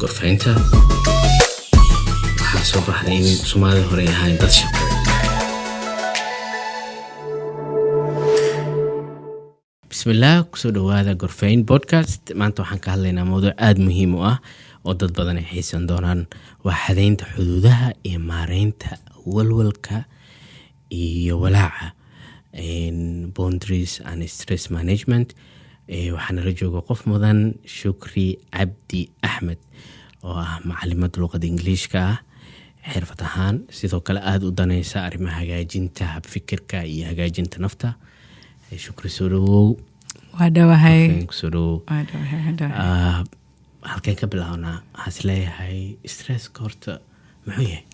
gorfaynta waxaa soo baxday in Soomaalida hore ahayn dad shaqo. Bismillah, kusoo dhawaada Gorfayn podcast. Maanta waxaan ka hadlaynaa mowduuc aad muhiim u ah oo dad badan ay xiisan doonaan. Waa xadaynta xuduudaha iyo maareynta walwalka iyo walaaca, boundaries and stress management. waxaana la jooga qof mudan, Shukri Cabdi Axmed, oo ah macalimad luqada Ingiriiska ah, xirfad ahaan sidoo kale aad u danaysa arrimaha hagaajinta habfikirka iyo hagaajinta nafta. Shukri soo dhawow. Waa dhawahay. Soo dhawow. Halkeen ka bilaabnaa? Waxaan isleeyahay stresska horta muxuu yahay?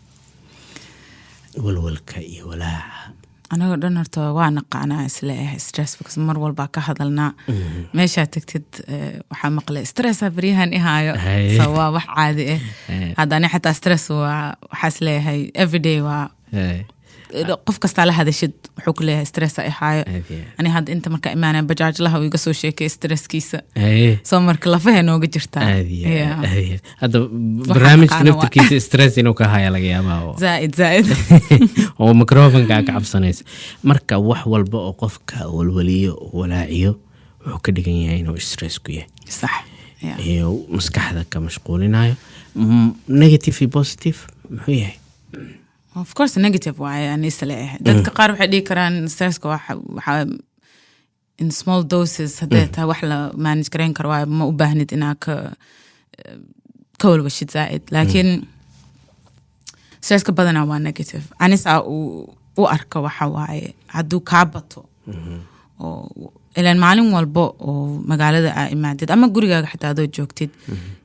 Walwalka iyo walaaca. Anaga dhan horta waa naqaanaa isleeyahay stress, because mar walba ka hadalnaa meesha tagtid waxaa maqlay stress abriyahan ihaayo, so waa wax caadi ah. Haddana xataa stress waxaa isleeyahay everyday waa qof kasta la hadashid wuxuu ku leeyahay stress ihaayo. Ani hadda inta marka imaanay bajaaj laha iga soo sheekay stresskiisa, soo marka lafaha nooga jirtaa. Hadda barnaamijka naftirkiisa stress inuu ka haya laga yaabaa zaaid oo microphone-ka ka cabsanaysa. Marka wax walba oo qofka walwaliyo walaaciyo wuxuu ka dhigan yahay inuu stress ku yahay. Sax. iyo maskaxda ka mashquulinayo. Negative iyo positive muxuu yahay? Of course negative waaye aan isleeyahay. Dadka qaar waxay dhigi karaan stresska waxa in small doses haddii taa wax la manage gareyn karo waa ma u baahnid inaa ka walwashid zaaid. Laakiin stresska badanaa waa negative. Anisa u arka waxa waaye hadduu kaa bato oo ilaan maalin walba oo magaalada aa imaadid ama gurigaaga xitaa adoo joogtid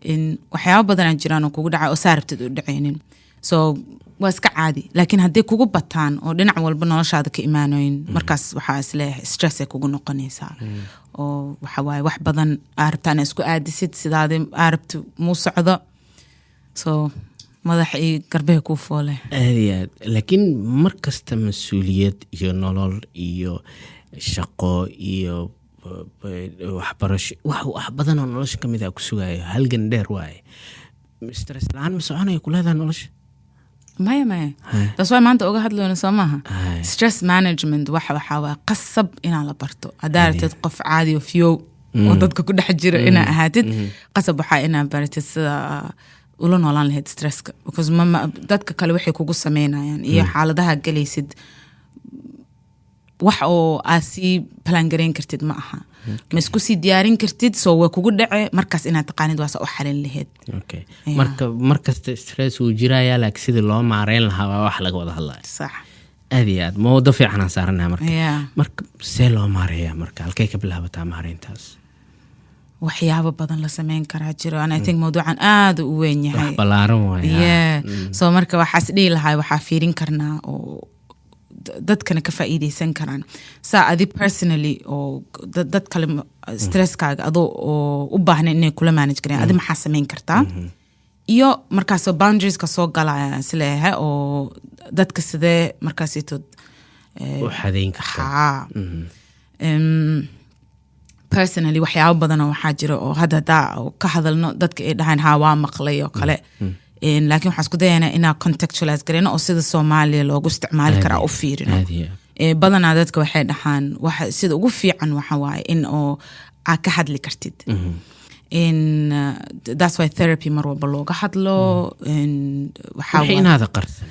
in waxyaabo badanaa jiraan oo kugu dhaca oo saarabtid u dhacaynin. So waa iska caadi. Laakiin haddii kugu bataan oo dhinac walba noloshaada ka imaanooyin, markaas waxaa isleeyahay stress ay kugu noqonaysaa. oo waxa waaye wax badan aa rabtaan isku aadisid sidaadii aa rabti muu socdo, so madax iyo garbaha kuu foole. aad. Laakiin mar kasta mas-uuliyad iyo nolol iyo shaqo iyo waxbarasho wax badan oo nolosha ka mid ah ku sugayo halgan dheer waaye. Stress la'aan ma soconayo ku leedahay nolosha? maya taas waa maanta uga hadlayno soo maaha. Stress management waxaa waa qasab inaa la barto. haddaa rabtid qof caadi oo fiyow oo dadka ku dhex jiro inaa ahaatid, qasab waxaa inaa baratid sida ula noolaan lahayd stresska, because dadka kale waxay kugu sameynayaan iyo xaaladaha galaysid wax oo aad sii plan gareyn kartid ma aha. ma isku sii diyaarin kartid, soo waa kugu dhace markaas inaad taqaanid waasa u xalin lahayd. markasta stress uu jiraya, laakiin sidii loo maareyn lahaa waa wax laga wada hadlayo. Sax. aad iyo aad mowduuc fiican aan saaranahay marka see loo maareeyaa? marka halkay ka bilaabataa maareyntaas? waxyaabo badan la sameyn karaa jiro, and I think mawduucan aad u weyn yahay, wax ballaaran waaye. so marka waxaas dhihi lahaa waxaa fiirin karnaa oo dadkana ka faa'iideysan karaan. saa adi personally oo dad kale stresskaaga adoo oo u baahnay inay kula manage gareen, adi maxaa sameyn kartaa? iyo markaasoo boundaries ka soo galaya isleeyahay oo dadka sidee markaasitood u xadayn kartaa. personally waxyaabo badan oo waxaa jira oo hadda ka hadalno dadka ay dhahaan waa maqlay oo kale. laakiin waxaan isku dayaynaa inaa contextualize gareyno oo sida Soomaaliya loogu isticmaali karaa u fiirino. badanaa dadka waxay dhahaan sida ugu fiican waxa waaye in oo aa ka hadli kartid. that's why therapy mar walba looga hadlo. waxay inaada qarsan.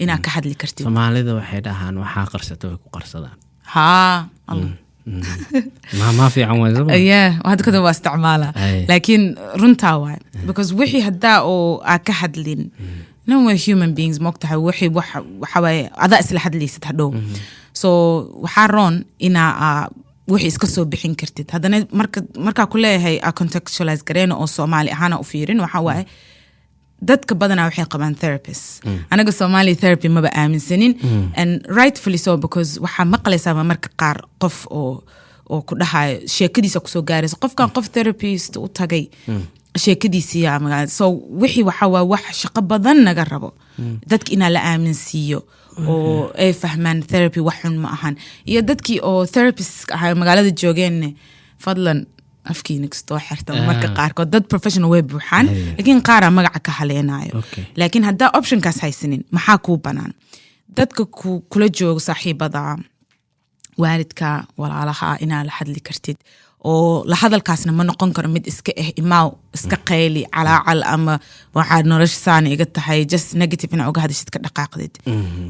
inaa ka hadli kartid. Soomaalida waxay dhahaan waxaa qarsato way ku qarsadaan. ما في عموز وهذا كده واستعماله. لكن رنتا واي because وحي هدا أو أكحد لين no we're human beings مقطع وحي وحوي عذا أسل حد لي ستهدو so وحارون إنا وحي إسكسو بحين كرتد. هذا مركا كلها هي contextualize كرينه أو Somali أنا أفيرين وحوي dadka badanaa waxay qabaan therapist. anaga Somali therapy ma baamin sanin, and rightfully so, because waxa maqlaysaa marka qaar qof oo ku dhahay sheekadiisa ku soo gaarayso qofkan qof therapist u tagay sheekadiisa ama so wixii waxa waa wax shaqo badan naga rabo dadka ina la aaminsiiyo oo ay fahmaan therapy wax xun ma ahan. iyo dadkii oo therapist ahay magaalada joogeen fadlan afkiina kastoo xirta marka qaarkood dad professional way buuxaan laakiin qaara magaca ka haleenaayo laakiin haddaa optionkaas haysanin maxaa kuu banaan dadka kula jooga saaxiibada waalidka walaalaha inaa la hadli kartid oo la hadalkaasna ma noqon karo mid iska imaaw iska qayli calaacal ama waxaa nolosha saana iga tahay just negative inaa uga hadashid ka dhaqaaqdid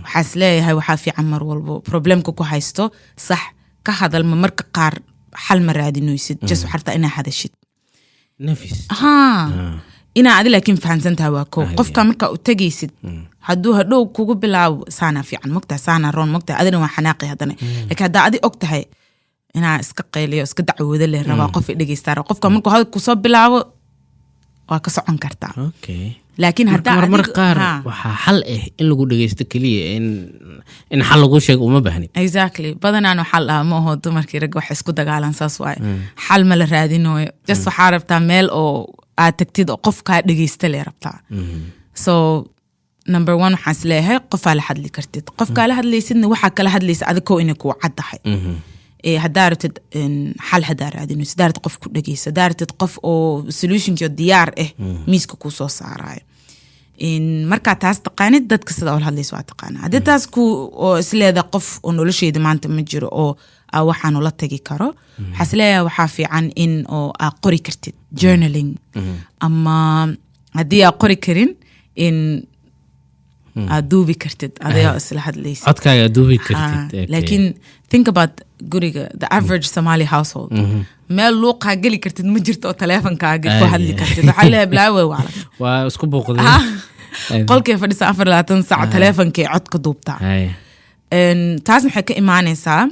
waxaas leeyahay waxaa fiican mar walbo problemka ku haysto sax ka hadal ma marka qaar xal ma raadinaysid just waxarta inaa hadashid nafis inaa adi laakiin fahansantaha waa koo qofka markaa u tegaysid hadduu hadhow kugu bilaabo saana fiican mogtaha saana roon mogtaha adina waa xanaaqi haddana laakiin haddaa adi og tahay inaa iska qayliyo iska dacwooda leh rabaa qof dhegeystaara qofka markuu hadal kusoo bilaabo waa ka socon kartaa laakiin haddaa mar qaar waxaa xal in lagu dhegeysto kaliya in xal lagu sheego uma baahnin exactly badanaan xal ma aho dumarkii rag wax isku dagaalan saas waaye xal ma la raadinayo just waxaa rabtaa meel oo aad tagtid oo qofkaa dhegeysta lee rabtaa so number 1 waxaan isleeyahay qofaa la hadli kartid qofkaa la hadlaysidna waxaa kala hadlaysa adikoo inay kuu caddahay haddaa rabtid xal haddaa raadinayso haddaa rabtid qof ku dhegeyso haddaa rabtid qof oo solutionkio diyaar miiska kuu soo saaraayo markaa taas taqaanid dadka sida oo la hadlayso waa taqaana haddii taas oo isleeda qof oo nolosheeda maanta ma jiro oo waxaanu la tagi karo waxaa isleeyahay waxaa fiican in oo aa qori kartid journaling ama haddii aa qori karin in aad duubi kartid adayoo isla hadlaysid codkaaga duubi kartid laakiin think about guriga the average Somali household meel luuqaa geli kartid ma jirto oo taleefankaaga ku hadli kartid waxaa leeyahay bilaawe waa isku booqday qolkii fadhisa 24 saac taleefankii codka duubtaa taas waxay ka imaanaysaa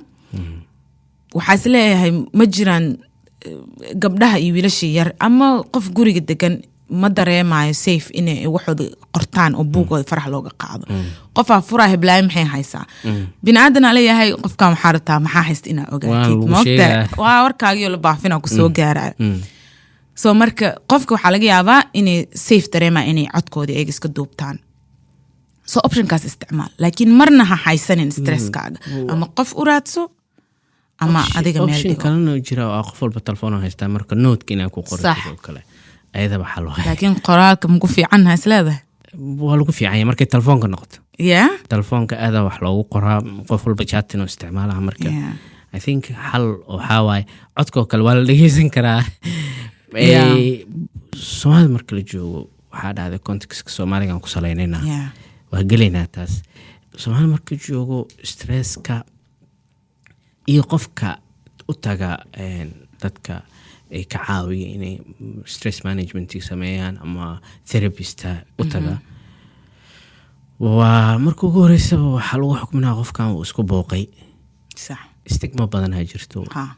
waxaa is leeyahay ma jiraan gabdhaha iyo wiilashii yar ama qof guriga degan ma dareemayo safe inay waxooda qortaan oo buugooda farax looga qaado qofaa furaa heblaay maxay haysaa biniaadan aa leeyahay qofkaan waxaa rabtaa maxaa haysta inaa ogaatid moogta waa warkaagiyo la baafina kusoo gaaraayo so marka qofka waxaa laga yaabaa inay safe dareemaa inay codkoodii eeg iska duubtaan so optionkaas isticmaal laakiin marna ha haysanin stresskaaga ama qof u raadso ama adiga meel option kalena jira oo qof walba telefoon haystaa marka note inaa ku qorto oo kale ayada waxa loo hayaa laakiin qoraalka ma ku fiican isleedahay waa lagu fiican yahay markay telefoonka noqoto telefoonka aada wax loogu qoraa qof walba chat inuu isticmaalaha marka I think xal waxa waaye codkoo kale waa la dhegeysan karaa Soomaali marka la joogo waxaa dhacday contextka Soomaaligan ku saleynayna waa gelaynaa taas Soomaali marka joogo stresska iyo qofka u taga dadka ay ka caawiya inay stress management sameeyaan ama therapist u taga waa marka ugu horeysaba waxaa lagu xukminaa qofkan uu isku booqay sax stigma badan ha jirto maxaa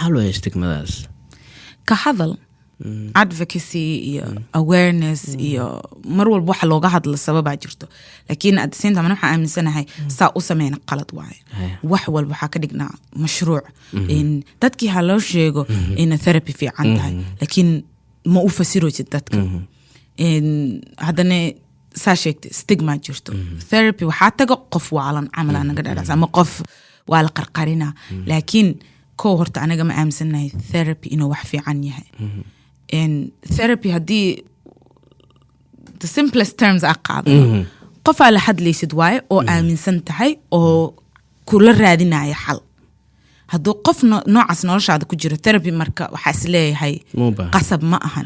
xal weeye stigmadaas ka hadal advocacy iyo awareness iyo mar walba waxa looga hadlo sababaa jirto laakiin at the same time waxaan aaminsanahay saa u sameeyna qalad waaye wax walba waxaa ka dhignaa mashruuc in dadkii ha loo sheego in therapy fiican tahay laakiin ma u fasiraysid dadka haddana saa sheegtay stigma jirto therapy waxaa taga qof waalan camal anaga dhadhacs ama qof waa la qarqarina laakiin koo horta anaga ma aaminsanahay therapy inuu wax fiican yahay therapy haddii the simplest terms a qaadano qofaa la hadlaysid waaye oo aaminsan tahay oo kula raadinaya xal hadduu qof noocaas noloshaada ku jiro therapy marka waxaa is leeyahay qasab ma ahan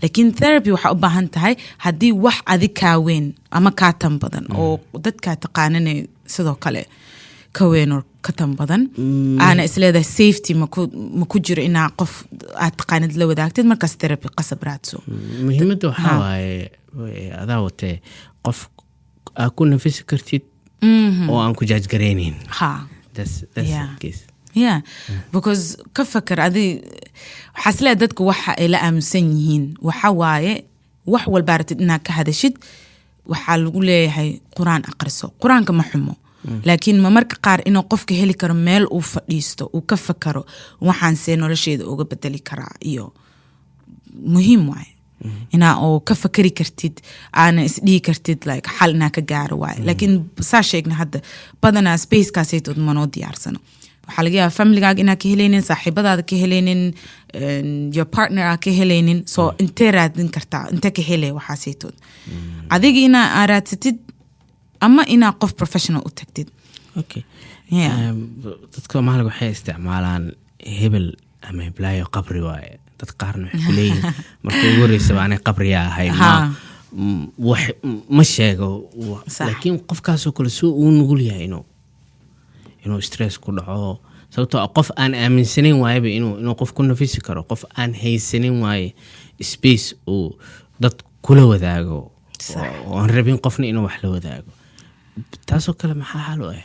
laakiin therapy waxaa u baahan tahay haddii wax adi kaa weyn ama kaa tan badan oo dadkaa taqaananay sidoo kale ka weyn oo ka tan badan aana is leedahay safety ma ku jiro inaa qof aad taqaanid la wadaagtid markaas therapy qasab raadso muhiimadda waxaa waaye adaa watee qof aad ku nafisi kartid oo aan ku jaajgaraynin because ka fakar adi waxaa is leedahay dadka waxa ay la aaminsan yihiin waxa waaye wax walbaa ratid inaad ka hadashid waxaa lagu leeyahay quraan aqriso quraanka ma xumo laakiin ma marka qaar inuu qofka heli karo meel uu fadhiisto uu ka fakaro waxaan see nolosheeda uga bedeli karaa iyo muhiim waaye inaa oo ka fakari kartid aana isdhihi kartid like xal inaa ka gaaro waaye laakiin saa sheegna hadda badanaa spacekaasaytood manoo diyaarsano waxaa laga yaabaa familygaaga inaad ka helaynin saaxiibadaada ka helaynin your partner aad ka helaynin so intee raadin kartaa intee ka helay waxaasaytood adiga inaa raadsatid ama inaa qof professional u tagtid okay dadka Soomaaliga waxay isticmaalaan hebel ama heblaayo qabri waaye dad qaarna waxay ku leeyihiin markii ugu horreysay baan qabriya ahay ma sheego laakiin qofkaasoo kale soo uu nugul yahay inuu stress ku dhaco sababtoo qof aan aaminsanayn waayba inuu qof ku nafisi karo qof aan haysanin waaye space uu dad kula wadaago oo aan rabin qofna inuu wax la wadaago taasoo kale maxaa xal u ah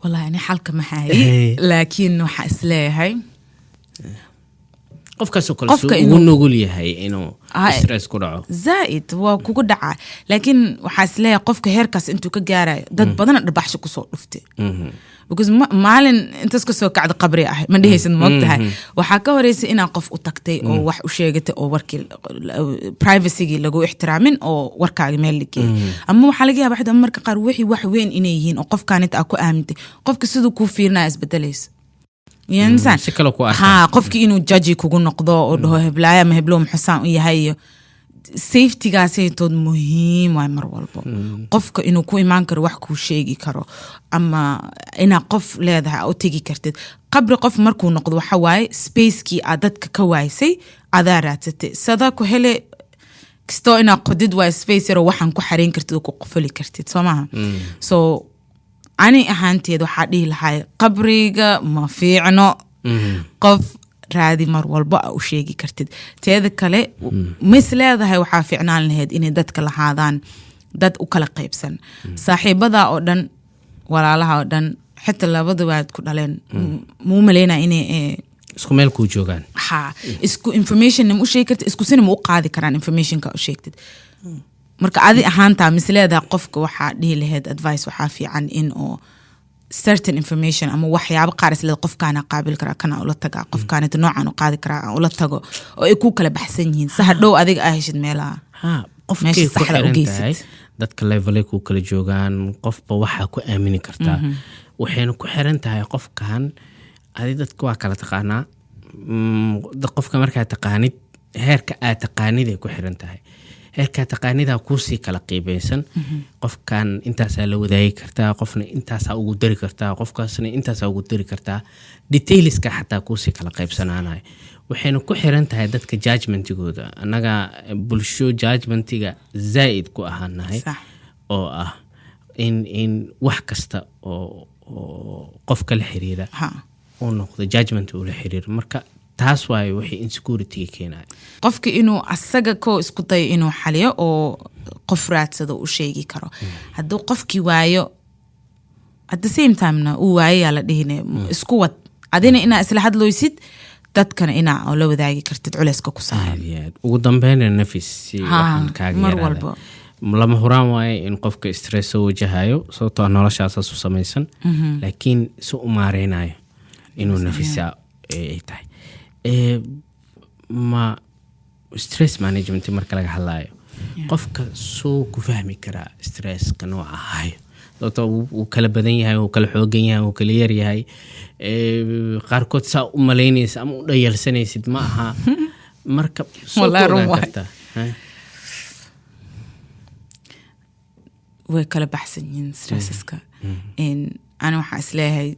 wallahi ani xalka maxay laakiin waxa isleeyahay qofkaasoo kale uu nugul yahay inuu stress ku dhaco zaid waa kugu dhaca laakiin waxa isleeyahay qofka heerkaas intuu ka gaarayo dad badan dhabaxsho ku soo dhuftay because maalin intaas ka soo kacda qabri ah ma dhihaysan moogtahay waxa ka horeysay inaa qof u tagtay oo wax u sheegatay oo warkii privacy-gi lagu ixtiraamin oo warkaaga meel ligay ama waxa laga yaabaa xidhan marka qaar wixii wax weyn inay yihiin oo qofkaan inta ku aamintay qofka sidoo ku fiirnaa isbedelaysa insan si kale ku arkaa qofkii inuu judge kugu noqdo oo dhaho heblaaya ma heblo muxsaan u yahay safety-gaasaytood muhiim waay mar walbo qofka inuu ku imaan karo wax kuu sheegi karo ama inaa qof leedahay u tegi kartid qabri qof markuu noqdo waxa waaye spacekii aad dadka ka waaysay adaa raadsatay sadaa ku hele kastoo inaa qodid waay space yaroo waxaan ku xarayn kartid oo ku qofoli kartid soo maaha so ani ahaanteed waxaa dhihi lahay qabriga ma fiicno qof raadi mar walba u sheegi kartid teeda kale mis leedahay waxaa fiicnaan lahayd inay dadka lahaadaan dad u kala qaybsan saaxiibada oo dhan walaalaha oo dhan xitaa labada waad ku dhaleen muu maleynaa inay isku meel ku joogaan isku information u sheegi kartid isku sina ma u qaadi karaan informationka u sheegtid marka adi ahaantaa mis leedahay qofka waxaa dhihi lahayd advice waxaa fiican in oo certain information ama waxyaabo qaar isla qofkaana qaabil kara kana ula taga qofkaana noocan u qaadi kara ula tago oo ay ku kala baxsan yihiin sax dhow adiga ay heshid meelaha qofkii ku xirantahay dadka level ku kala joogaan qofba waxa ku aamini kartaa waxayna ku xirantahay qofkan adi dadka waa kala taqaanaa qofka markaa taqaanid heerka aad taqaanid ay ku xirantahay heerka taqaanida ku sii kala qiibaysan qofkan intaas la wadaagi kartaa qofna intaas ugu dari kartaa qofkaasna intaas ugu dari kartaa detailska xataa ku sii kala qaybsanaanay waxayna ku xiran tahay dadka judgmentigooda anaga bulsho judgmentiga zaid ku ahaanahay oo ah in wax kasta oo qofka la xiriira oo noqdo judgment uu la xiriir marka taas waaye wixii insecurity keenay qofka inuu asaga ko isku day inuu xaliyo oo qof raadsado u sheegi karo hadduu qofkii waayo at the same time na uu waayo la dhihinay isku wad adina inaa isla hadlooysid dadkana inaa la wadaagi kartid culayska ku saaran ugu dambeyn nafis waxaan kaaga yaraaday lama huraan waaye in qofka stress soo wajahayo sababtoo noloshaas u samaysan laakiin si u maareynayo inuu nafisa ay tahay ma stress management marka laga hadlayo qofka soo ku fahmi karaa stresska nooca ahayo sababtoo uu kala badan yahay uu kala xoogan yahay uu kala yar yahay qaarkood saa u malaynaysa ama u dhayalsanaysid ma aha marka soo ogaan kartaa way kala baxsan yihiin stresseska ana waxaa isleeyahay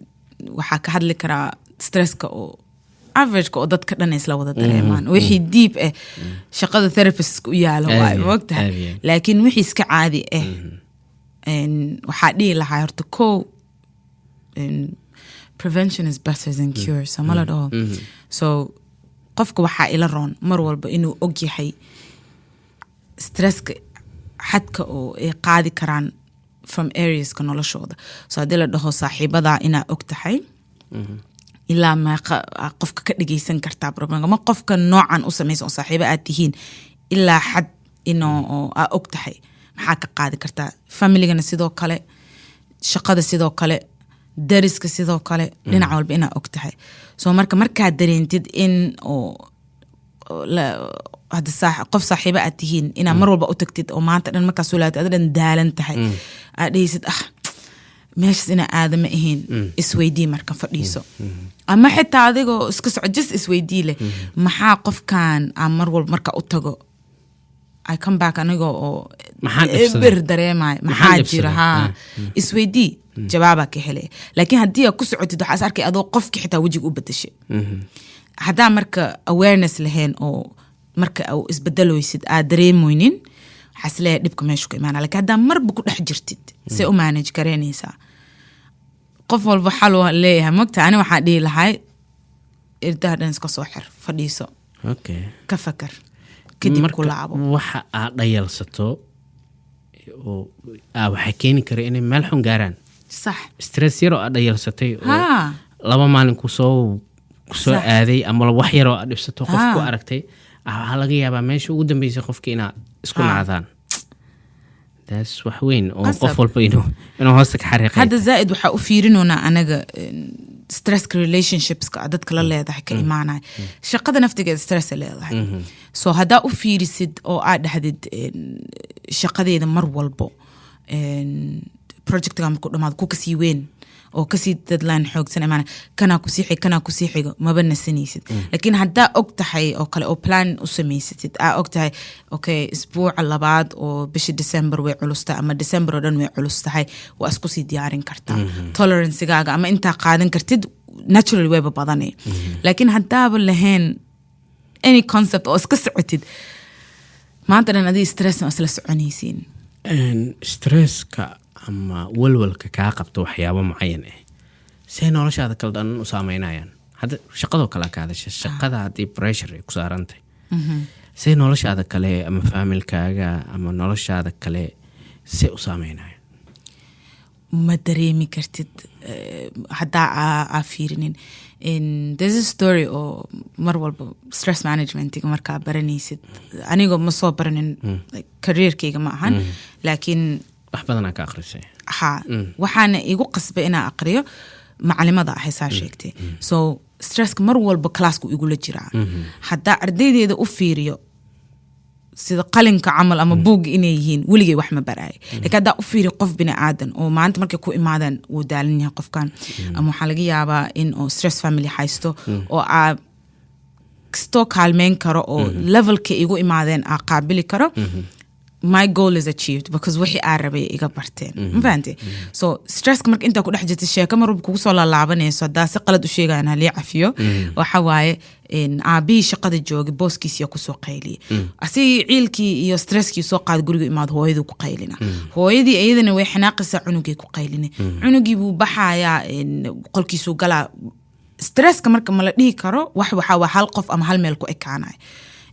waxaa ka hadli karaa stresska oo average oo dadka dhan isla wada dareemaan wixii deep shaqada therapist u yaalo waa waqtiga laakiin wixii iska caadi waxaa dhihi lahaa horta prevention is better than cure samala dhaho so qofka waxaa ila roon mar walba inuu og yahay stresska xadka oo ay qaadi karaan from areaska noloshooda so haddii la dhaho saaxiibada inaa og tahay ilaa ma qofka ka dhageysan kartaa problem ma qofka noocan u samaysan oo saaxiibo aad tihiin ilaa xad inoo aa og tahay maxaa ka qaadi kartaa familygana sidoo kale shaqada sidoo kale dariska sidoo kale dhinac walba inaa og tahay so markaad dareentid in qof saaxiibo aad tihiin inaa mar walba u tagtid oo maanta dhan markaas walaad aad dhan daalan tahay aad dhehaysid meeshas ina aadama ahayn isweydii marka fadhiiso ama xitaa adigoo iska socodis isweydii leh maxaa qofkan aan mar walba marka u tago I come back anigoo oo bir dareemay maxaa jira isweydii jawaaba ka helay laakiin haddii aad ku socotid waxaas arkay adoo qofki xitaa wajiga u bedeshay haddaa marka awareness lahayn oo marka uu isbedeloysid aad dareemoynin waxaas leeyahay dhibka meeshu ka imaana laakiin haddaa marba ku dhex jirtid see u manage garaynaysaa qof walba xal leeyahay mogta ani waxaa dhihi lahay irdaha dhan iska soo xir fadhiiso ka fakar kadib ku laabo waxa aad dhayalsato oo waxay keeni kara inay meel xun gaaraan sax stress yar oo aad dhayalsatay oo 2 maalin ku soo aaday ama wax yar oo aad dhibsato qof ku aragtay waxaa laga yaabaa meesha ugu dambeysay qofka inaad isku nacdaan taas wax weyn oo qof walba inuu hoosta ka xariiqay hadda zaaid waxaa u fiirinoonaa anaga stress relationshipska dadka la leedahay ka imaanay shaqada naftigeeda stress leedahay so haddaa u fiirisid oo aad dhahdid shaqadeeda mar walbo projectga markuu dhamaado ku kasii weyn oo kasii deadline xoogsan imaana kana ku sii xigo maba nasanaysid laakiin haddaa og tahay oo kale oo plan u samaysatid aa og tahay okay isbuuca labaad oo bishii December way culustahay ama December oo dhan way culustahay waa isku sii diyaarin kartaa toleranceigaaga ama intaa qaadan kartid naturally wayba badanay laakiin haddaaba lahayn any concept oo iska socotid maanta dhan adii stress ma isla soconaysiin stresska ama walwalka kaa qabto waxyaabo mucayan see noloshaada kala dhan u saameynayaan hadda shaqadoo kale ka hadasha shaqada haddii pressure ay ku saarantay see noloshaada kale ama familkaaga ama noloshaada kale see u saameynayaan ma dareemi kartid haddaa aa fiirinin there's a story oo mar walba stress managementiga markaa baranaysid anigoo ma soo baranin careerkayga ma ahan laakiin wax badan ka akhrisay waxaana igu qasbay inaan aqriyo macalimada ahaysaa sheegtay so stresska mar walba classku igula jiraa haddaa ardaydeeda u fiiriyo sida qalinka camal ama buug inay yihiin weligay wax ma baraay laakiin haddaa u fiiriyo qof bini aadan oo maanta markay ku imaadaan wuu daalan yahay qofkan ama waxaa laga yaabaa in oo stress family haysto oo aa kastoo kaalmeyn karo oo levelka igu imaadeen aa qaabili karo my goal is achieved because wixii aan rabay iga barteen ma fahanteen so stresska marka intaa ku dhex jirta sheeko mar walba kugu soo laalaabanayso haddaa si qalad u sheegayaan halii cafiyo waxa waaye aabihii shaqada joogay booskiisiya kusoo qayliya asigii ciilkii iyo stresskii soo qaad guriga imaad hooyaduu ku qaylina hooyadii iyadana way xanaaqaysaa cunugay ku qaylina cunugii buu baxayaa qolkiisuu galaa stresska marka ma la dhihi karo waxaa waa hal qof ama hal meel ku ekaanaya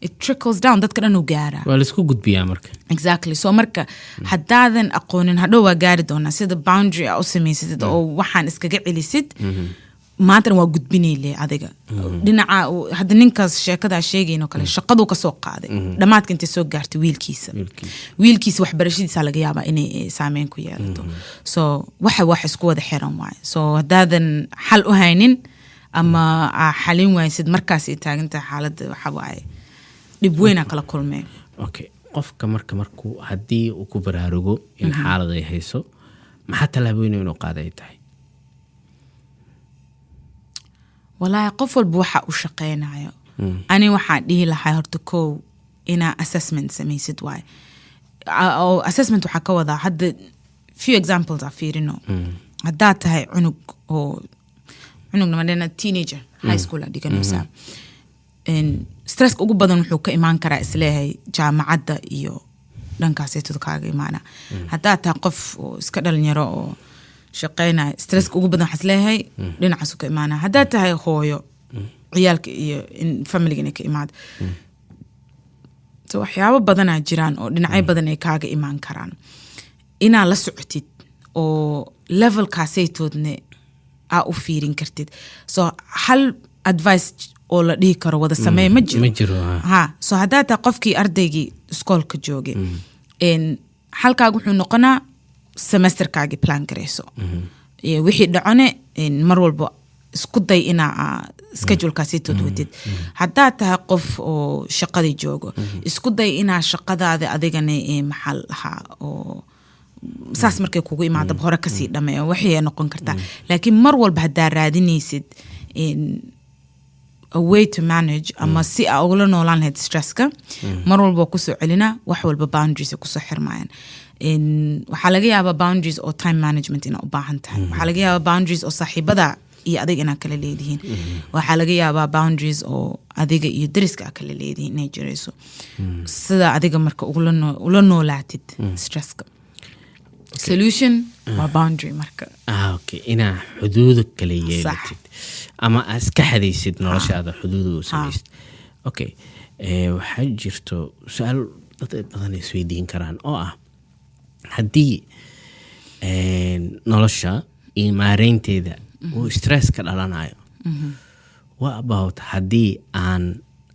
it trickles down dadka dhan u gaara waa la isku gudbiyaa marka exactly so marka haddaadan aqoonin hadhow waa gaari doonaa sida boundary aa u samaysatid oo waxaan iskaga celisid maantana waa gudbinayle adiga dhinaca hadda ninkaas sheekadaa sheegayn oo kale shaqaduu ka soo qaaday dhammaadka intay soo gaartay wiilkiisa waxbarashadiisa laga yaabaa inay saameyn ku yeelato so wax isku wada xiran waaye so haddaadan xal u haynin ama aa xalin waysid markaas ay taagantahay xaaladda waxa waaye dhib weyn kala kulmeen okay qofka markuu haddii uu ku baraarugo in xaalad ay hayso maxaa talaabooyin inuu qaaday tahay wallaahi qof walba waxa uu shaqeynayo ani waxaan dhihi lahaa horta kow inaa assessment samaysid waaye assessment waxaa ka wadaa hadda few examples aa fiirino haddaa tahay cunugna madhena teenager high school aa dhiganaysaa stresska ugu badan wuxuu ka imaan karaa isleeyahay jaamacadda iyo dhankaaseetud kaaga imaana haddaa tahay qof oo iska dhalinyaro oo shaqeynaya stresska ugu badan waxaa isleeyahay dhinacaasu ka imaana haddaa tahay hooyo ciyaalka iyo familigana ka imaada so waxyaabo badanaa jiraan oo dhinacyo badan ay kaaga imaan karaan inaa la socotid oo levelkaasaytoodna aa u fiirin kartid so hal advice oo la dhihi karo wada sameey ma jiro so haddaa taa qofkii ardaygii iskoolka joogay halkaaga wuxuu noqonaa semesterkaagii plan garayso wixii dhacone mar walba isku day inaa schedulekaasitood wadid haddaa tahay qof oo shaqadii joogo isku day inaa shaqadaada adigana maxaa lahaa oo saas markay kugu imaado hore ka sii dhameeyo waxay noqon kartaa laakiin mar walba hadaa raadinaysid in a way to manage ama si aa ula noolaan lahayd stresska mar walba ku soo celina wax walba boundaries ku soo xirmayaan in waxa laga yaabaa boundaries oo time management ina u baahan tahay waxa laga yaabaa boundaries oo saaxiibada iyo adiga ina kala leedihiin waxa laga yaabaa boundaries oo adiga iyo dariska kala leedihiin inay jirayso sida adiga marka ula noolaatid stresska solution waa boundary marka okay ina xuduud kala yeelatid ama iska xadaysid noloshaada xuduud u sameeysid okay waxa jirto su'aal dad badan ay isweydiin karaan oo ah haddii nolosha iyo maareynteeda uu stress ka dhalanayo what about haddii aan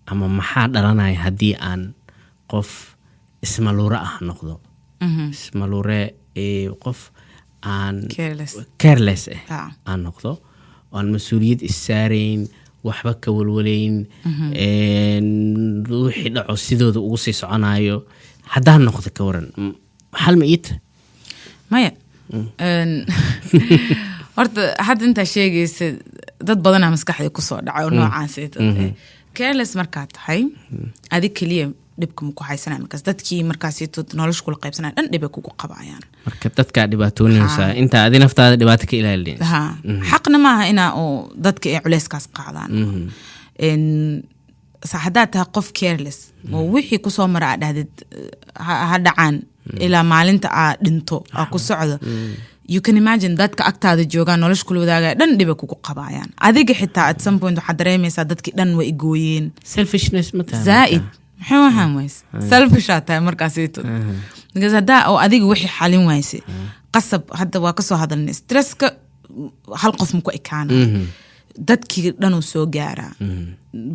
ama maxaa dhalanaya haddii aan qof ismaluure ah noqdo ismaluure qof aan careless aan noqdo aan mas'uuliyad isaareyn waxba ka walwalayn wixii dhaco sidooda ugu sii soconayo haddaan noqdo ka waran hal ma iita maya horta hadda intaa sheegaysa dad badanaa maskaxda ku soo dhacay oo noocaas careless markaa tahay adig keliya dhibka ma ku haysanaa markaas dadkii markaasito nolosha kula qaybsanaya dhan dhiba kugu qabayaan marka dadkaa dhibaatoonaysaa inta adi naftaada dhibaato ka ilaalinaysa xaqna maaha inaa oo dadka ay culeyskaas qaadaan haddaad tahay qof careless oo wixii kusoo mara aa dhahdid ha dhacaan ilaa maalinta aa dhinto aa ku socdo you can imagine dadka agtaada joogaan nolosha kula wadaagaya dhan dhiba kugu qabayaan adiga xitaa at some point waxaad dareemaysaa dadkii dhan way igooyeen selfishness ma tahay zaaid maxay waxaan wayse selfish aa tahay markaasito because haddaa oo adiga wixii xalin wayse qasab hadda waa kasoo hadalnay stresska hal qof ma ku ekaana dadkii dhanuu soo gaaraa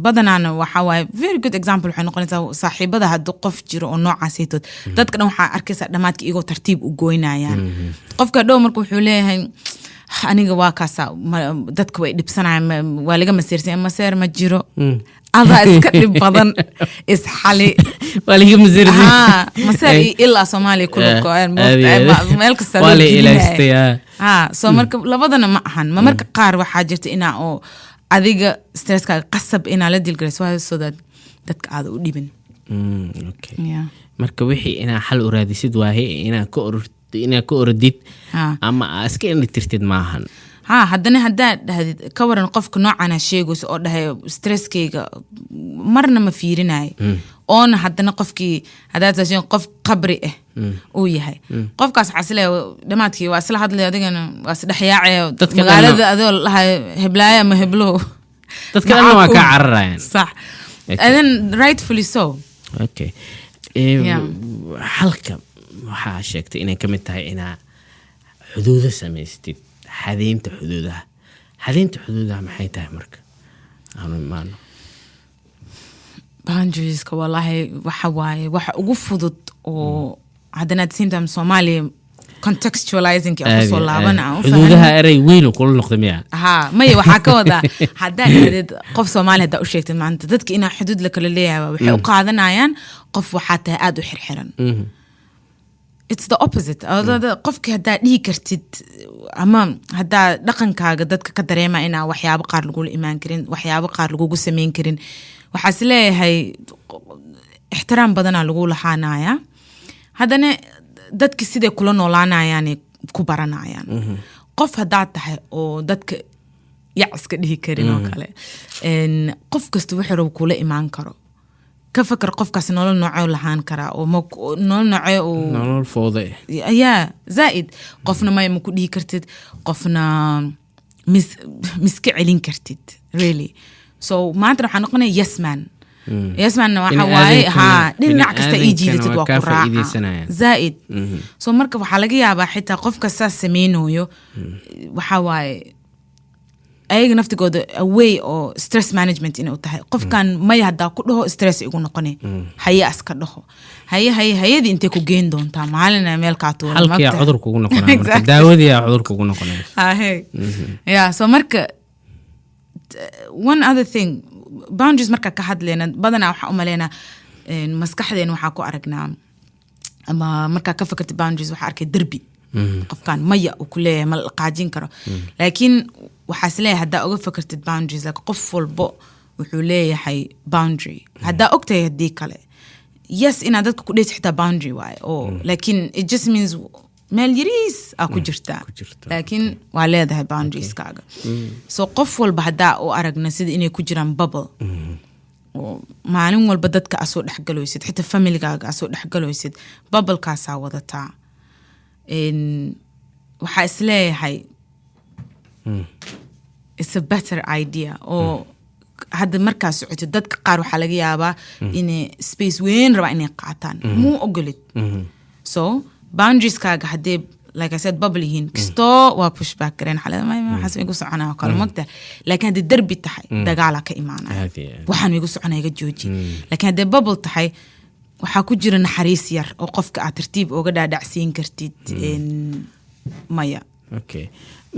badanaana waxa waaye very good example waxay noqonaysaa saaxiibada haddii qof jiro oo noocaasaytood dadka dhan waxaa arkaysaa dhammaadka igoo tartiib u goynayaan qofka dhow marka wuxuu leeyahay aniga waa kaasa dadka way dhibsanayaan waa laga maseersan maseer ma jiro adaa iska dhib badan isxali waa laga maseersan maseer ilaa Soomaaliya kulubka meel kasta waa la ilaastaya so marka labadana ma ahan marka qaar waxaa jirta inaa oo adiga stresska qasab inaa la dilgarayso so that dadka aad u dhibin okay marka wixii inaa xal u raadisid waaye inaa ka orodid ama iska indhitirtid maahan haddana haddaa dhahdid ka waran qofka noocana sheegayso oo dhahay stresskayga marna ma fiirinayo oona haddana qofkii haddaad taashin qof qabri ah uu yahay qofkaas waxaa isleeyahay dhammaadkii waa isla hadlay adigana waa isdhexyaacaya magaalada adoo lahay heblaaya ama heblow dadka dhanna waa kaa cararayaan sax and then rightfully so okay halka waxaa sheegtay inay ka mid tahay inaa xuduudo samaystid xadaynta xuduudaha maxay tahay marka aanu imaano boundarieska wallahi waxa waaye waxa ugu fudud oo haddana at the same time Soomaaliya contextualizing ki oo soo laabana xuduudaha eray weyn oo kula noqdo miya maya waxaa ka wadaa haddaa dhahdeed qof Soomaali haddaa u sheegtid maanta dadka inaa xuduud la kala leeyahay waxay u qaadanayaan qof waxaa tahay aad u xirxiran it's the opposite qofkii haddaa dhihi kartid ama haddaa dhaqankaaga dadka ka dareema inaa waxyaabo qaar lagula imaan karin waxyaabo qaar lagugu samayn karin waxaas leeyahay ixtiraam badanaa lagu lahaanaya haddana dadki siday kula noolaanayaanay ku baranayaan qof haddaa tahay oo dadka yaciska dhihi karin oo kale qof kasta wuxuu rabo kula imaan karo ka fakar qofkaas nolol noocee lahaan karaa oo nolol noocee oo nolol fooda zaaid qofna ma ku dhihi kartid qofna miska celin kartid really so maanta waxaan noqonaya yes man waxa waaye dhinac kasta ii jiidatid waa ku raaca zaaid so marka waxaa laga yaabaa xitaa qofka saas samaynayo waxaa waaye ayaga naftigooda away oo stress management inay u tahay qofkan maya haddaa ku dhaho stress igu noqonay haye aska dhaho hayadii intay ku geen doontaa maalina meel kaa tuura halkii cudur kugu noqonaa marka daawadii cudur kugu noqonaa so marka one other thing boundaries marka ka hadlayna badanaa waxaa u maleynaa maskaxdeena waxaa ku aragnaa ama markaa ka fakartid boundaries waxaa arkay derbi qofkaan maya uu ku leeyahay ma la qaajin karo laakiin waxaa is leeyahay haddaa uga fakartid boundaries like qof walbo wuxuu leeyahay boundary haddaa ogtahay haddii kale yes inaad dadka ku dheysa xitaa boundary waaye oo laakiin it just means meel yariis aa ku jirtaa laakiin waa leedahay boundarieeskaaga so qof walba haddaa u aragna sida inay ku jiraan bubble oo maalin walba dadka asoo dhexgaloysid xitaa familygaaga asoo dhexgaloysid bubblekaasaa wadataa waxaa is leeyahay it's a better idea oo hadda markaa socoto dadka qaar waxaa laga yaabaa inay space weyn rabaa inay qaataan muu ogolid so boundarieeskaaga haddee like I said bubble yihiin kastoo waa pushback gareen waxaas igu soconaa kale mogta laakiin haddii derbi tahay dagaalaa ka imaanaya waxaan igu soconaa iga jooji laakiin haddee bubble tahay waxaa ku jira naxariis yar oo qofka aad tartiib uga dhaadhacsiin kartid maya okay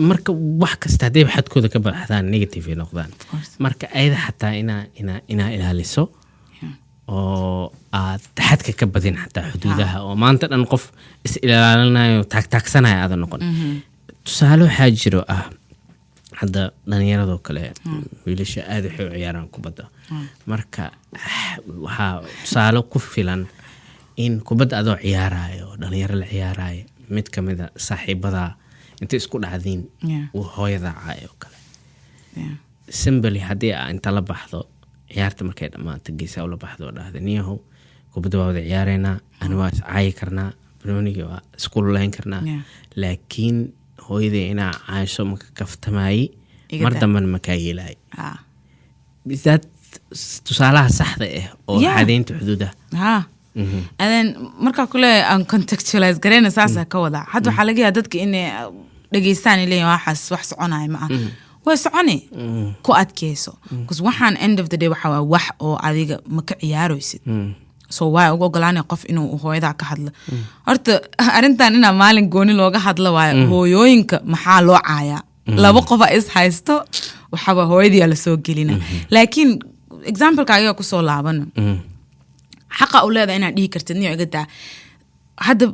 marka wax kasta hadday xadkooda ka baxdaan negative ay noqdaan marka ayada xataa inaa ilaaliso oo aad xadka ka badin xataa xuduudaha oo maanta dhan qof is ilaalinayo taagtaagsanayo aada noqon tusaale waxaa jiro hadda dhallinyaradoo kale wiilasha aada waxay u ciyaaraan kubadda marka waxaa tusaale ku filan in kubadda adoo ciyaarayo dhallinyaro la ciyaarayo mid ka mida saaxiibada inta isku dhacdiin uu hooyada caayo oo kale simbly haddii inta la baxdo ciyaarta markay dhammaata geesaa ula baxdo oo dhahda niyahow kubadda waa wada ciyaareynaa ani waa is caayi karnaa banooniga waa isku lulayn karnaa laakiin hooyadii inaa caayso maka kaftamaayey mar dambana makaa yeelaay bisaad tusaalaha saxda oo xadeynta xuduudaha adan markaa kule aan contextualize gareyna saasaa ka wadaa hadda waxaa laga yaaba dadka inay dhageystaan leeyihin waxaas wax soconaya ma ah way soconi ku adkeyso because waxaan end of the day waxaa waa wax oo adiga maka ciyaaraysid so waa ugu ogolaanay qof inuu hooyadaa ka hadlo horta arrintan inaa maalin gooni looga hadlo waayo hooyooyinka maxaa loo caayaa laba qofa is haysto waxaba hooyadii la soo gelina laakiin exampleka ayaga ku soo laabano xaqa u leedahay inaad dhihi kartid niyo iga daa hadda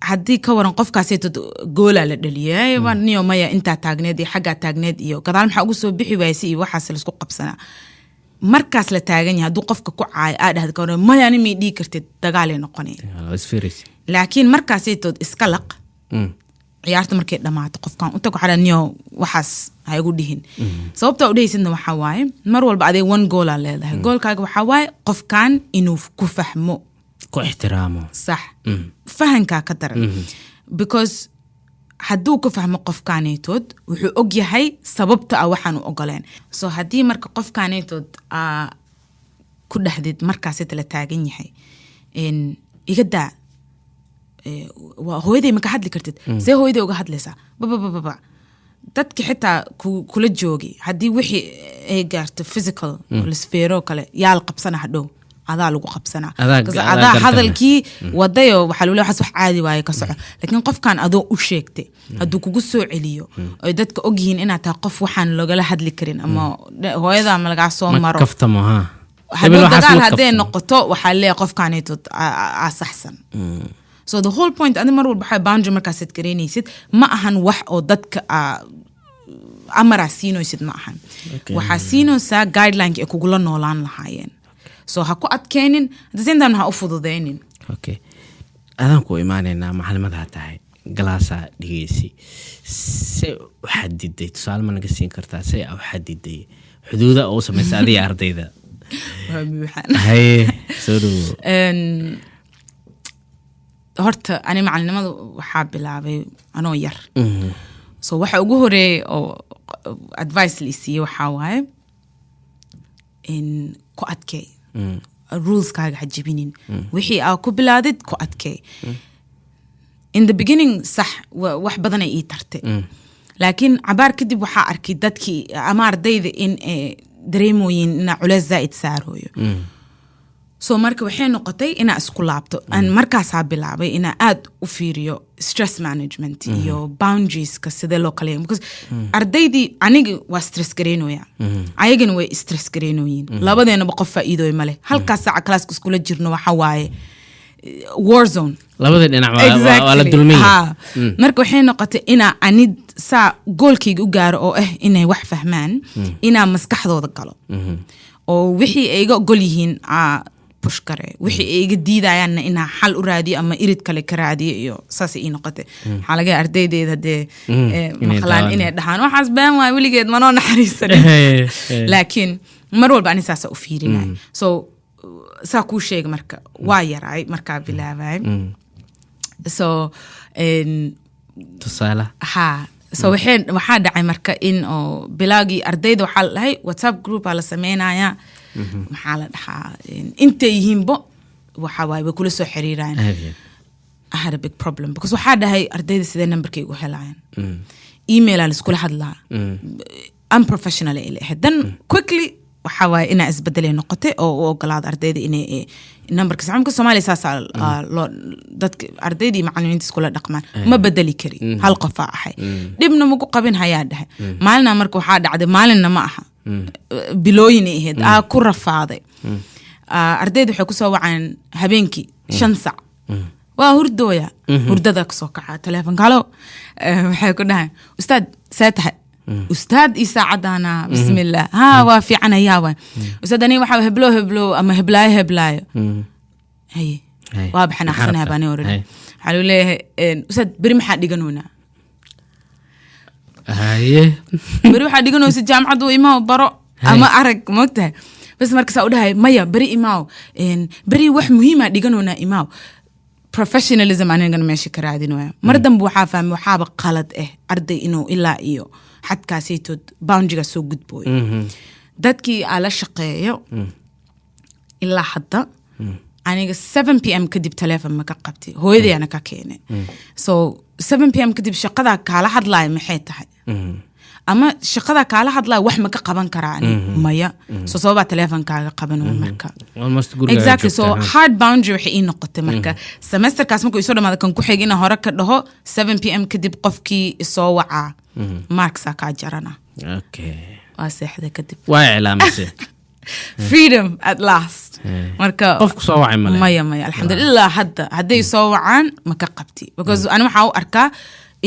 haddii ka waran qofkaasayto goolaa la dhaliyay niyo maya intaa taagneed iyo xaggaa taagneed iyo gadaal maxaa ugu soo bixi waaysi iyo waxaas laisku qabsanaa markaas la taagan yahay hadduu qofka ku caayo aa dhahda ka waran maya ani may dhihi kartid dagaalay noqonay laakiin markaasaytood iska laq ciyaarta markay dhammaato qofkan u tag waxaa niyo waxaas ha igu dhihin sababtaa u dhehaysidna waxaa waaye mar walba adee one goolaa leedahay goolkaaga waxaa waaye qofkan inuu ku fahmo ku ixtiraamo sax fahankaa ka daran because hadduu ku fahmo qofkaanaytood wuxuu og yahay sababta ah waxaan u ogoleen so haddii marka qofkaanaytood ku dhexdid markaasita la taagan yahay iga daa hooyaday maka hadli kartid see hooyaday uga hadlaysaa babababa dadki xitaa kula joogi haddii wixii ay gaarto physical lasfeero kale yaa la qabsana hadhow adaa lagu qabsanaa adaa hadalkii wadayo waxaa lule waxaas wax caadi waaye ka soco laakiin qofkan adoo u sheegtay hadduu kugu soo celiyo oy dadka ogyihiin inaad tahay qof waxaan lagala hadli karin ama hooyada ama lagaa soo maro hadduu dagaal hadday noqoto waxaa leeyahay qofkaanaytood asaxsan so the whole point adi mar walba waxaa boundary markaasaad gareynaysid ma ahan wax oo dadka amaraa siinoysid ma ahan waxaa siinaysaa guidelineka ay kugula noolaan lahaayeen so ha ku adkeenin dasintan ha u fududeynin okay adaan ku imaanaynaa macalimadaa tahay galaasaa dhigeysi se u xadiday tusaale ma naga siin kartaa se u xadiday xuduuda oo samaysa adiga ardayda haye soo dhawo horta ani macalinimada waxaa bilaabay anoo yar so waxa ugu horeeyay oo advice la isiiyey waxaa waaye ku adkey ruleskaaga ha jebinin wixii aa ku bilaadid ku adkey in the beginning sax wax badanay ii tarte laakiin cabaar kadib waxaa arkay dadkii ama ardayda in dareemooyin inaa culeys zaa'id saarooyo so marka waxay noqotay inaa isku laabto aan markaasaa bilaabay inaa aad u fiiriyo stress management iyo boundarieska sidee loo kaleeyo because ardaydii anigi waa stress gareynoya ayagana way stress gareynoyiin labadeenaba qof faa'iidooy male halkaas saaca kalaaska iskula jirno waxaa waaye war zone labada dhinac waa la dulmay marka waxay noqotay ina anid saa goolkayga u gaaro oo inay wax fahmaan ina maskaxdooda galo oo wixii ay iga ogol yihiin push kare wixii ay iga diidayaan ina xal u raadiyo ama irid kale ka raadiyo iyo saas ay noqotay waxa laga ardaydeeda hadee maqlaan inay dhahaan waxaas baan waa weligeed manoo naxariisan laakiin mar walba ani saas u fiirinay so saa kuu sheeg marka waa yaray markaa bilaabay so tusaale so waxaa dhacay marka in oo bilaagii ardayda waxaa la dhahay WhatsApp group la sameynaya maxaa la dhahaa intay yihiinbo waxa way kula soo xiriiraan I had a big problem because waxaa dhahay ardayda sidee numberkaygu helayaan email la isku hadlaa unprofessional then quickly waxa way ina isbedel noqotay oo ogolaad ardayda inay numberka saxamka Soomaaliya saasa dadka ardayda macallimiinta isku la dhaqmaan ma bedeli kari hal qof ahay dibna ma ku qabin hayaa dhahay maalina marka waxa dhacday maalinna ma aha bilooyin ahayd ku rafaaday ardayda waxay ku soo wacaan habeenkii 5 saac waa hurdooya hurdada ka soo kaca telefoon kalo waxay ku dhahay ustaad saatahay أستاذ يساعدنا بسم الله ها وافي عنا ياوي أستاذ أنا وحاب هبلو أما هبلاي هي وابحنا حسنها باني ورد حلو ليه أستاذ بريم حد يجنونا هاي بريم حد يجنو في الجامعة دو إماو برو أما أرك مقته بس مركز أقول هاي مايا بري إماو بري وح مهمة يجنونا إماو professionalism أنا جن ماشي كرادين ويا مردم بوحافة محابة قالت أرضي إنه إلا إيو حد كاسيتو باونجيغا سو جود بوي دادكي على شقية إلا حتى أنا 7 PM كدب تلافن ما كقبتي هو يدي أنا كاكيني so 7 PM كدب شقدا كالا حد لاي محيط هاي أما شقدا كالا حد لاي وح ما كقبان كراني مايا so صوبا تلافن كالا قبانو مركا exactly so hard boundary وحي نقطة مركا semester كاس مكو يسودا ماذا كان كوحيجينا هركا دهو 7 PM كدب قفكي يسوعا ماركسا كاجرنا اوكي واسح ذا كدب واعلام freedom at last marka qofku soo wacay maya alxamdulillah hadday soo wacaan ma ka qabti because ana waxa u arkaa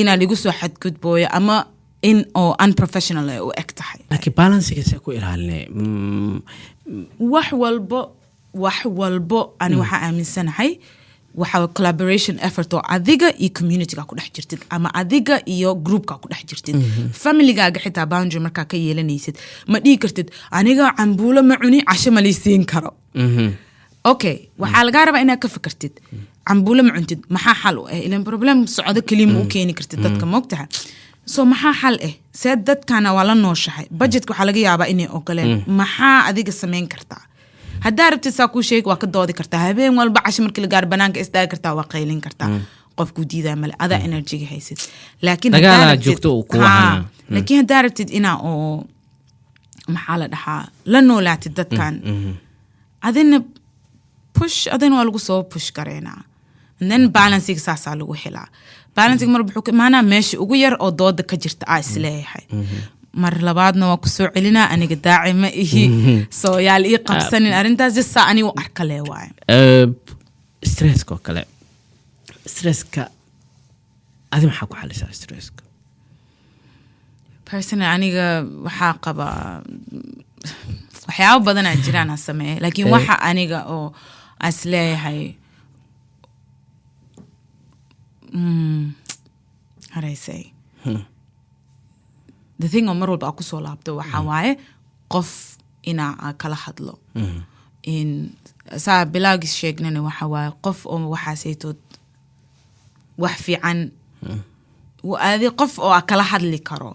ina ligu soo xadgudbooyo ama in oo unprofessional oo eg tahay laakiin balance-giisa ku ilaalinay wax walbo ani waxa aaminsanahay waxa collaboration effort oo adiga iyo community-ga ku dhex jirtid ama adiga iyo group-ka ku dhex jirtid family-gaaga xitaa boundary markaa ka yeelanaysid ma dhigi kartid aniga cambuulo ma cuni casho ma laysiin karo okay waxaa laga rabaa inaad ka fikirtid cambuulo ma cuntid maxaa xal u ilaan problem socdo kaliya ma u keeni kartid dadka moogtaha so maxaa xal see dadkana waa la nooshahay budgetka waxaa laga yaabaa inay ogoleen maxaa adiga samayn kartaa haddaa rabtid saa kuu sheeg waa ka doodi kartaa habeen walba casho markii la gaaro banaanka istaagi kartaa waa qaylin kartaa qofku diidaa male adaa enerjiga haysid laakiin haddaa rabtid inaa oo maxaa la dhahaa la noolaatid dadkan adina adina waa lagu soo push gareynaa then balancega saasaa lagu helaa balancega mar wuxuu maanaa meesha ugu yar oo dooda ka jirta isleeyahay mar labaadna waa ku soo celinaa aniga daaci ma ihi soo yaal ii qabsanin arrintaas jasa ani u arka lee waaye stresska oo kale stresska adi maxaa ku xalisaa stresska personal aniga waxaa qabaa waxyaabo badanaa jiraan aan sameeye laakiin waxa aniga oo as leeyahay how do I say the thing oo mar walba ku soo laabto waxa waaye qof inaa kala hadlo in saa bilaagis sheegnana waxa waaye qof oo waxaasaytood wax fiican وهذه قف أو أكل حد لكرو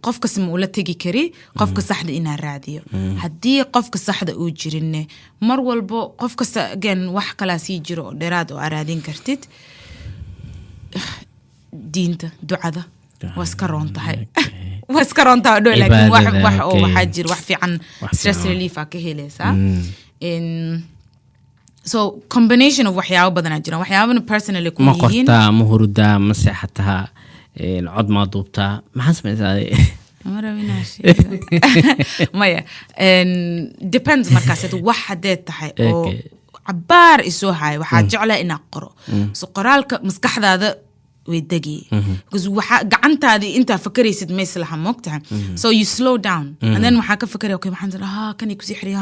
قف كسم ولا تجي كري قف كصحد إنها راديو هدي قف كصحد أوجرني مر والبو قف كس جن وح كلا سيجرو دراد وأرادين كرتت دينته دعاء واسكرون تهاي واسكرون تهاي دول لكن وح أو وحجر وح في عن stress relief كهيله سا in so combination of waxyaabo badan jira waxyaabo personally ku yihiin ma qorta ma hurda ma seexataha cod ma duubta maxaa sameeyay marawinaashi maya depends markaas wax hadee tahay oo cabaar isoo haay waxaa jeclaa inaa qoro so qoraalka maskaxdaada way degay because waxa gacantaadii intaa fakaraysid ma islaha moogtahay so you slow down and then waxaa ka fakaraya okay waxaan tiraa kani ku sixri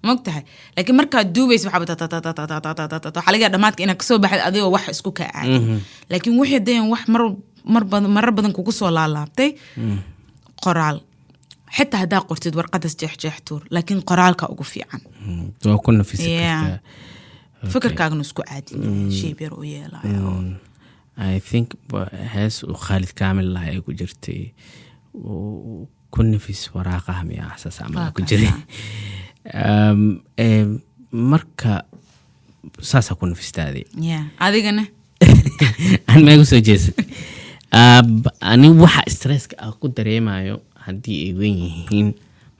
moogtahay laakiin markaa duubaysa waxaa laga dhamaadka inaad kasoo baxid adigoo wax isku ka aadin laakiin wixii dayan wax marar badan kugu soo laalaabtay qoraal حتى هدا قرتد ورقة جح تور لكن قرالك أقو في عن وكنا في سكة فكر كأنه سكو عادي شيء بيرويه لا I think هاس وخالد كامل لا يقول جرتي وكنا في ورقة هم يا أساس عمل كجري مركا ساسا كنا في استادي هذه جنة أنا ما يقول سجست أنا واحد ستريس أكو دريمايو haddii ay weyn yihiin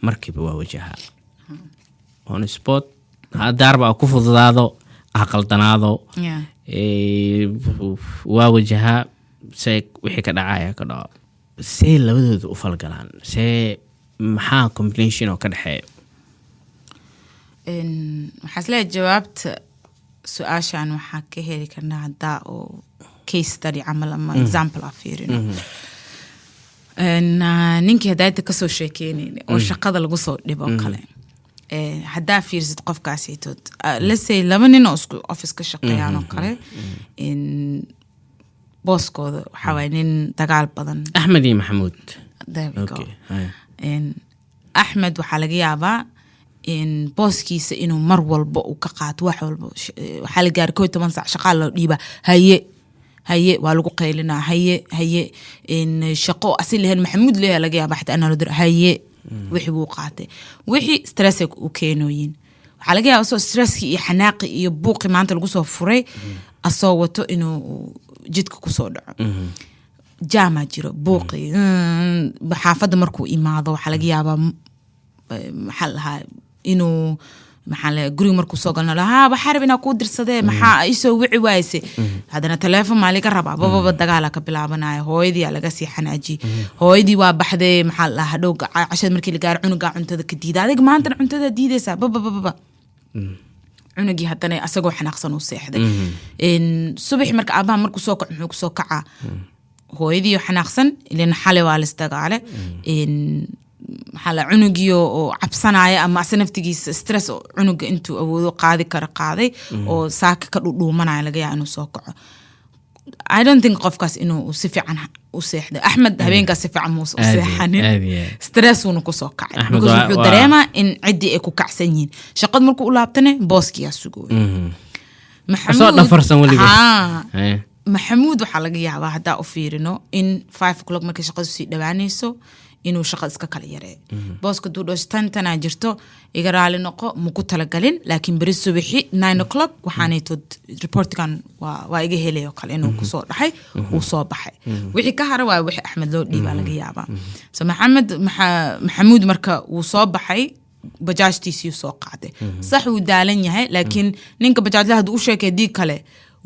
markiiba waa wajahaa on spot daarba ku fududaado aqaldanaado waa wajahaa see wixii ka dhacaya ka dhaco see labadooda u falgalaan see maxaa combination oo ka dhexeeyo waxaa isleeyahay jawaabta su-aashaan waxaa ka heli karnaa haddaa oo case study camal ama example a fiirino ninkii hadaayada kasoo sheekeynayna oo shaqada lagu soo dhibo kale haddaa fiirsid qofkaasitood lasey 2 nin oo isku office ka shaqeeyaan oo kale booskooda waxaa waay nin dagaal badan Axmed iyo Maxamuud Axmed waxaa laga yaabaa in booskiisa inuu mar walba uu ka qaato wax walba waxaa la gaari 10 saac shaqaa loo dhiiba haye waa lagu qaylina haye in shaqo asil lehen Maxamuud leeyahay laga yaabaa xataa ana loo haye wixii buu qaatay wixii stress uu keenooyin waxa laga yaabaa soo stresski iyo xanaaqi iyo buuqi maanta lagu soo furay asoo wato inuu jidka ku soo dhaco jaama jiro buuqi xaafada markuu imaado waxa laga yaabaa maxal lahaa inuu maxaa guriga markuu soo galno lahaa waxaan rabaa inaan ku dirsadee maxaa isoo wici waayse hadana telefoon maali ka rabaa baba dagaal ka bilaabanayo hooyadii laga sii xanaaji hooyadii waa baxday maxaa la hadhow cashad markii la gaar cunuga cuntada ka diiday adiga maanta cuntada diidaysa baba cunugii hadana asagoo xanaaqsan u seexday in subax marka aabaha markuu soo kaco muxuu soo kaca hooyadii xanaaqsan ilaa xalay waa la istagaale in حالا عنقيو أو عبسانايا أما سنفتيجي ستريس عنق أنتو أو قاضي قاضي أو ساك كرودو منع لقيا إنه سوقع I don't think قفكاس إنه وصفي عنها وصيح ده أحمد هبين كصفي عن موس وصيح عنه ستريس ونكو سوقع because دريمة إن عدي إكو كعسنين شقد مركو أولابتني بوسكي يسوقون محمود وحلاقي يا واحد أوفيرنو إن 5 o'clock مركي شقد سي دوانيسو inuu shaqo iska kala yaree booska duudhoostantana jirto iga raali noqo muku talagalin laakiin bari subaxi 9 o'clock waxaanay tod reportkan waa iga helayo kale inuu ku soo dhaxay uu soo baxay wixii ka haray waa wixii Axmed loo dhiibaa laga yaabaa so Maxamuud marka uu soo baxay bajaajtiisii soo qaaday sax uu daalan yahay laakiin ninka bajaajlaha uu sheekay kale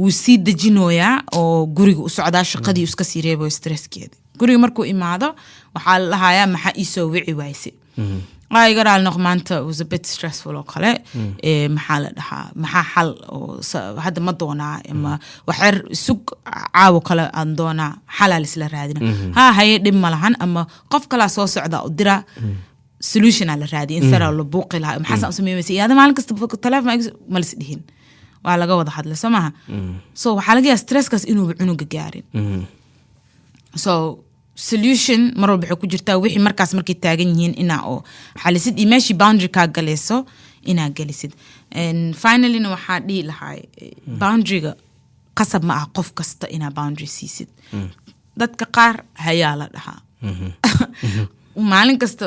uu sii dejinooyaa oo guriga u socdaa shaqadii iska sii reebo stresskeeda guriga markuu imaado waxaa la lahayaa maxaa isoo wici waayse ay garaal noqmaanta was a bit stressful oo kale maxaa la dhahaa maxaa xal oo hadda ma doonaa ama waxar sug caawo kale aan doonaa xalal isla raadina haye dhib ma lahan ama qof kala soo socda oo dira solution ala raadi in sara la buuqi lahaa maxaa sameeyay iyada maalin kasta telefoon ma lis dhihin waa laga wada hadla samaha so waxaa laga yaabaa stresskaas inuu cunuga gaarin so solution mar walba ku jirtaa wixii markaas markay taagan yihiin ina oo xalisid imeeshi boundary ka galeeso ina galisid and finally waxa dhii lahay boundary-ga qasab ma ah qof kasta ina boundary siisid dadka qaar hayaa la dhahaa maalin kasta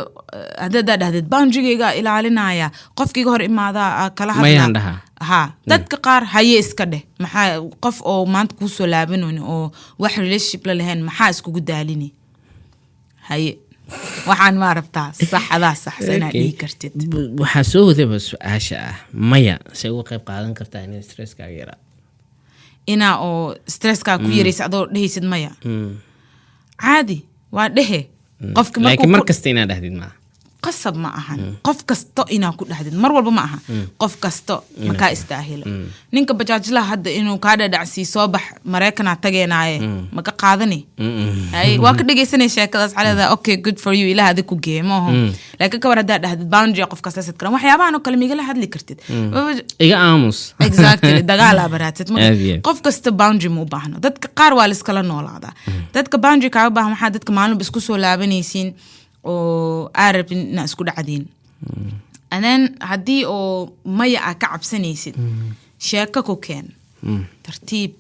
hadda dhahdid boundary-ga ilaalinaya qofkiga hor imaada kala hadla dadka qaar haye iska dheh maxaa qof oo maanta ku soo laabanoonin oo wax relationship la lahayn maxaa iskugu daalini haye waxaan ma rabtaa saxada saxsana dhigi kartid waxa soo wadaba su'aasha ah maya say uga qayb qaadan kartaa in stresska yara ina oo stresska ku yareysa adoo dhehaysid maya caadi waa dhehe qofka markuu markasta ina dhahdid ma qasab ma ahan qof kasto inaa ku dhahdid mar walba ma aha qof kasto makaa istaahila ninka bajaajlaha hadda inuu kaa dhadhacsii soo bax Mareykanaa tageenaaye maka qaadani waa ka dhegeysanay sheekadaas caleeda okay good for you ilaah adi ku geemo laakiin ka war haddaa dhahdid boundary qof kasta sad karan waxyaabahan oo kale migala hadli kartid iga aamus exactly dagaal abaraatid qof kasta boundary mu baahno dadka qaar waa la iskala noolaadaa dadka boundary ka baahan waxa dadka maalinba isku soo laabanaysiin oo arab ina isku dhacdeen anan hadii oo maya ka cabsanaysid sheeka ku keen tartiib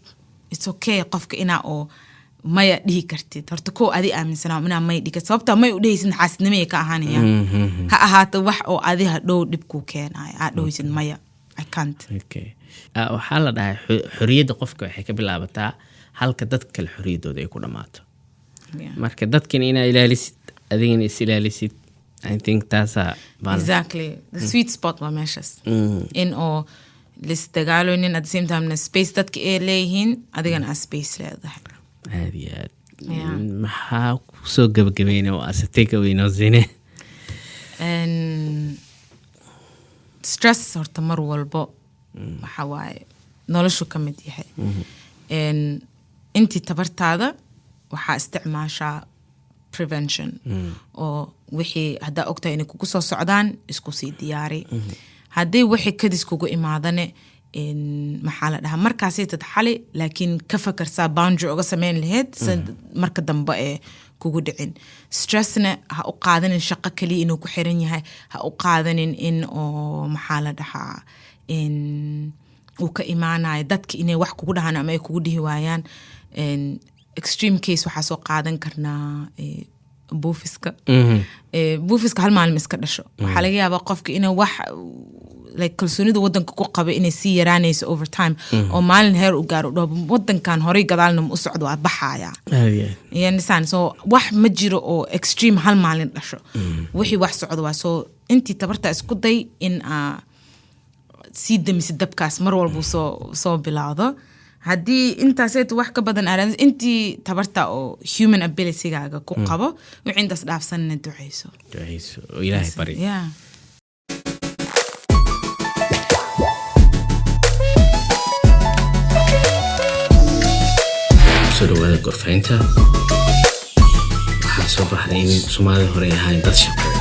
it's okay qofka ina oo maya dhihi kartid horta ko adi aaminsanaa ina may dhiga sababta may u dhaysin xaasnimay ka ahaanaya ha ahaato wax oo adi hadhow dhib ku keenay aad dhowsin maya I can't okay waxa la dhahay xoriyada qofka waxay ka bilaabataa halka dadka kale xoriyadooda ay ku dhamaato marka dadkina ina ilaalisid adigina is ilaalisid I think that's exactly the sweet spot waa meeshas in oo lis dagaaloonin at the same time na space dadka ay leeyihiin adigana a space leedahay aad iyo aad maxaa kusoo gabagabeynay oo asatay ka weynoo zine stress horta mar walbo waxa waaye noloshu ka mid yahay intii tabartaada waxaa isticmaashaa prevention oo wixii haddaa ogtahay inay kugu soo socdaan isku sii diyaari haddii wixii kadis kugu imaadane maxaa la dhahaa markaasay tadxali laakiin ka fakarsaa boundary uga samayn lahayd marka dambe ee kugu dhicin stressna ha u qaadanin shaqo kaliya inuu ku xiran yahay ha u qaadanin in oo maxaa la dhahaa uu ka imaanayo dadka inay wax kugu dhahaan ama ay kugu dhihi waayaan extreme case waxaa soo qaadan karnaa buufiska hal maalin iska dhasho waxaa laga yaabaa qofka inuu wax like kalsoonida wadanka ku qaba inay sii yaraanayso over time oo maalin heer u gaaro dhaw wadankan horay gadaalna u socdo waa baxaya yani so wax ma jiro oo extreme hal maalin dhasho wixii wax socdo waa soo intii tabarta isku day in sii damisid dabkaas mar walba soo bilaawdo haddii intaaseetu wax ka badan aad intii tabarta oo human ability-gaaga ku qabo wixii intaas dhaafsanna duceyso oo ilaahay bari soo dhawaada gorfaynta waxaa soo baxday in Soomaalida hore ahayn dad shaqo